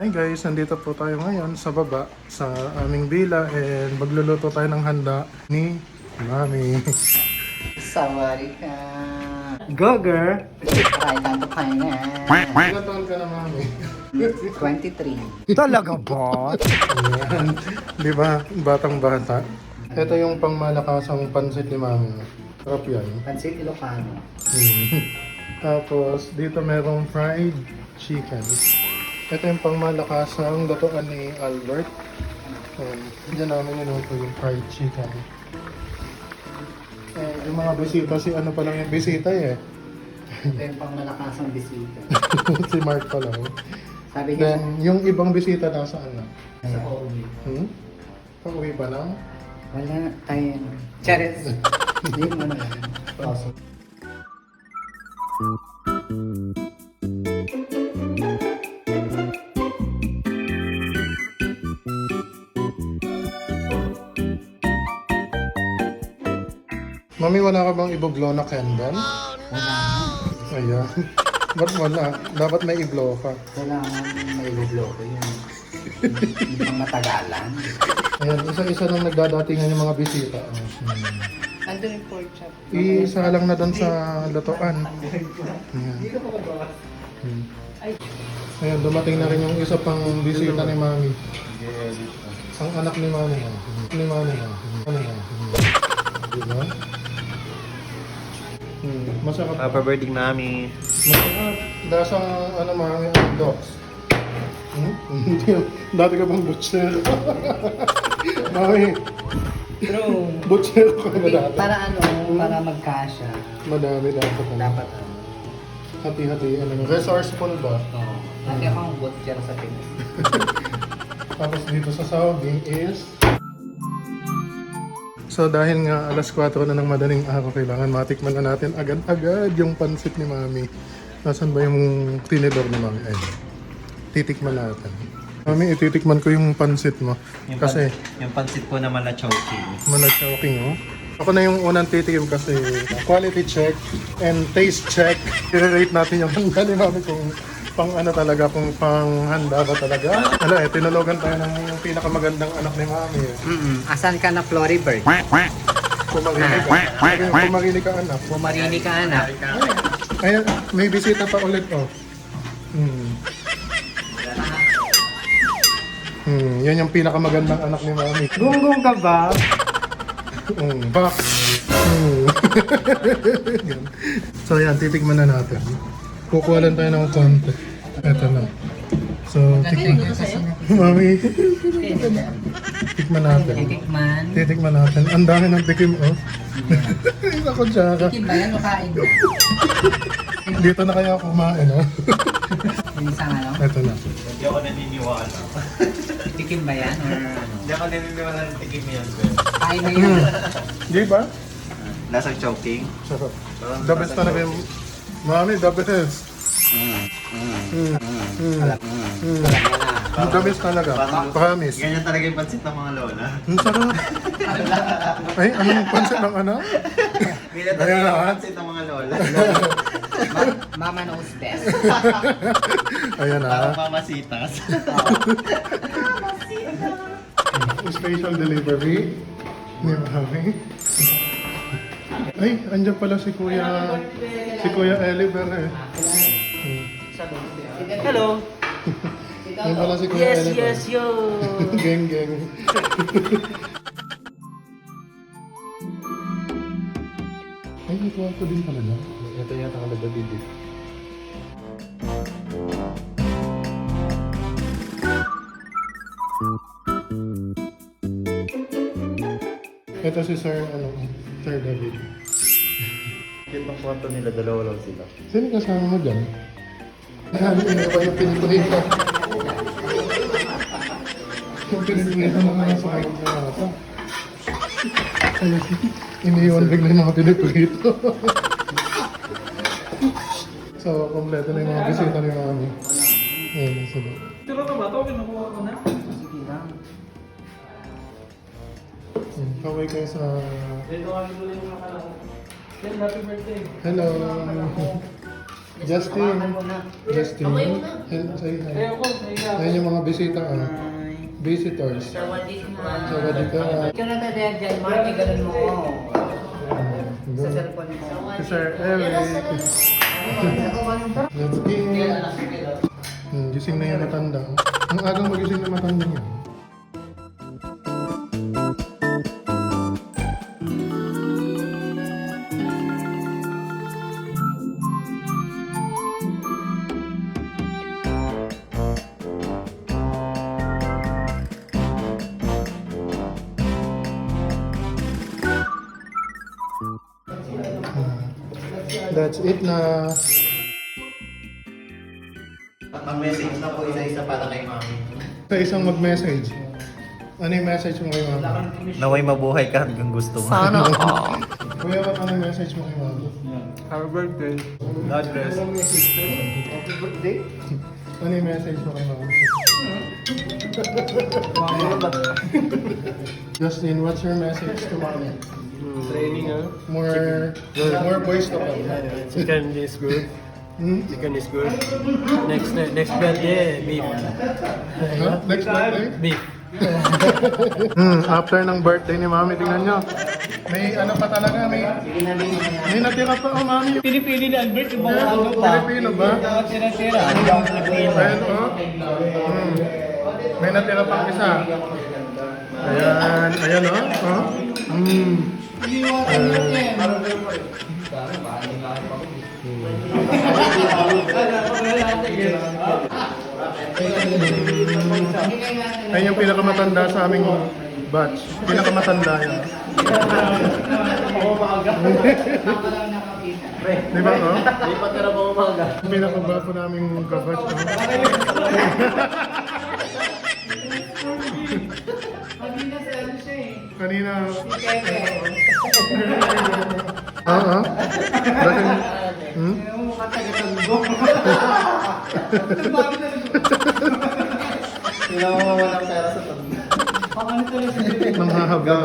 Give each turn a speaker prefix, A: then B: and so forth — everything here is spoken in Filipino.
A: Hi guys, nandito po tayo ngayon sa baba sa aming villa and magluluto tayo ng handa ni Mami.
B: Sawarika.
A: Goger!
B: Right on to kanya.
A: Ilan taon ka na, Mami?
B: 23.
C: Talaga ba?
A: Ayan. Di ba? Batang bata. Ito yung pangmalakasang pansit ni Mami. Sarap yan.
B: Pansit Ilocano.
A: Tapos dito merong fried chicken. Ito yung pangmalakasang lutuan ni Albert. Diyan namin niluto yung fried chicken. Yung mga bisita, si ano pa lang yung bisita eh.
B: Ito yung pang malakasang bisita.
A: Si Mark pa lang.
B: Sabi niya
A: Then, yung ibang bisita nasaan na?
B: sa OB.
A: Pauwi pa lang?
B: Wala tayo. Charis. Hindi mo na yan. Awesome.
A: Mami, wala ka bang ibublow na candle?
B: Wala.
A: Ayan. Ba't wala? Dapat may iblow ka.
B: Kailangan may lubloko yun. Hindi pang matagalan.
A: Ayan, isa-isa nang nagdadatingan yung mga bisita.
B: Ando yung pork chop.
A: Isa lang na doon sa lutuan.
B: Hindi ka makabawas.
A: Ayan, dumating na rin yung isa pang bisita ni Mami. Ang anak ni Mami. Ni Mami. Diba? Masarap.
C: Happy birthday, Mami.
A: Masarap. Lasang ano Mami, dogs. Hindi. Dati ka bang butcher? Mami,
B: True.
A: butcher ka na dati.
B: Para ano, para magkasya.
A: Madami dapat.
B: Dapat ano.
A: Hati-hati. Ano, resourceful ba?
B: Oo. Lagi akong butcher sa Pinas.
A: Tapos dito sa Saudi is... So dahil nga alas 4 na ng madaling araw, kailangan matikman na natin agad-agad yung pansit ni Mami. Nasaan ba yung tinidor ni Mami? Ay, titikman natin. Mami, ititikman ko yung pansit mo. Kasi
C: Yung pansit po na malachoki.
A: malachoking, oh. Ako na yung unang titikim kasi quality check and taste check. I-rate natin yung handa ni Mami kung pang ano talaga, kung pang handa ba talaga. Ano tinulogan tayo ng pinakamagandang anak ni Mami.
B: Asan ka na, Floribird?
A: Pumaginig ka. Pumaginig ka anak.
B: Pumarini ka, anak.
A: Ayan, may bisita pa ulit, oh. Yan yung pinakamagandang anak ni Mami.
B: Gunggong ka ba?
A: Back. Yan. So yan, titikman na natin. Kukuha lang tayo ng konti. Eto na. So, Mami, tikman natin.
B: Titikman.
A: Titikman natin. Ang dami ng tikim, oh. Isa ko tsaka.
B: Tikim ba yan o kain mo?
A: Dito na kaya ako kumain, oh.
B: Yung isang ano?
A: Eto na.
C: Hindi ako naniniwala.
B: Tikim ba yan or ano?
C: Hindi ako naniniwala ng tikim yan, sir.
B: Kain na yun.
A: Di ba?
C: Lasang choking.
A: Sarap. The best talaga yung... Mami, the best. The best talaga. Promise.
C: Ganyan talaga yung pansit ng mga lola.
A: Ang sarap. Ay, anong pansit ng ano?
C: Ganyan
A: Ayan
C: talaga
A: na,
C: yung
A: ha?
C: pansit ng mga lola.
B: Mama knows best.
A: Ayan
C: Parang
A: na.
C: mamasitas.
A: Special delivery ni Mami. Ay, andyan pala si Kuya Eliver eh.
D: Hello.
A: Andyan pala si Kuya
D: Yes,
A: Eliver.
D: yes, yo.
A: Geng, geng. Ay, may kwarto din pala na. Ito yata ang nagdabidi. Ito si Sir, Sir David.
C: Yung pang kwarto nila, dalawa lang sila.
A: Sino kasama mo dyan? Ano ba yung pinipulita? Yung pinipulita ng mga sakit na ata. Iniiwan bigla yung mga pinipulito. So, kompleto na yung mga bisita ni Mami. Ayun na sila.
D: Turo ka ba ito? Kinukuha ko na.
B: Sige lang.
A: Kaway kayo sa...
D: Dito kami tuloy yung nakalaro. Then, happy birthday.
A: Hello! Justin.
B: Hawakan mo na.
A: Justin. Say hi.
D: Ayoko, nahiya.
A: Ayan yung mga bisita. Visitors. Sawadee ka.
B: Ikaw na tayo dyan, Marty, ganun mo. Sa cellphone mo.
A: Si Sir Eric. Let's get. Gising na yung matanda. Ang agang magising na matanda niya. That's it na.
C: Ang message na po isa-isa para kay mami.
A: Sa isang mag-message. Ano yung message mo kay mama?
C: Naway mabuhay ka hanggang gusto mo.
A: Kuya, ano yung message mo kay mama?
D: Happy birthday. God bless.
B: Happy birthday.
A: Ano yung message mo kay mama? Justin, what's your message to mommy?
D: Training, ha?
A: More boys to come.
D: Chicken is good.
A: Hmm?
D: Chicken is good. Next birthday, beef.
A: Huh? Next birthday?
D: Beef.
A: After ng birthday ni mami, tingnan nyo. May ano pa talaga, may natira pa oh mami.
D: Pinipili ni Albert yung mga ano pa.
A: Pilipino ba?
D: Mga tira-tira.
A: Ayan oh. May natira pang isa. Ayan, ayan oh. Oh. Ayun yung pinakamatanda sa aming batch. Pinakamatanda yan. Di ba oh?
D: Di pa tira pa umaga.
A: Pinakagwapo naming kabatch. Oh. Kanina. Oo. Bakit?
C: Sino mo walang pera sa tabi?
A: Nanghahabla.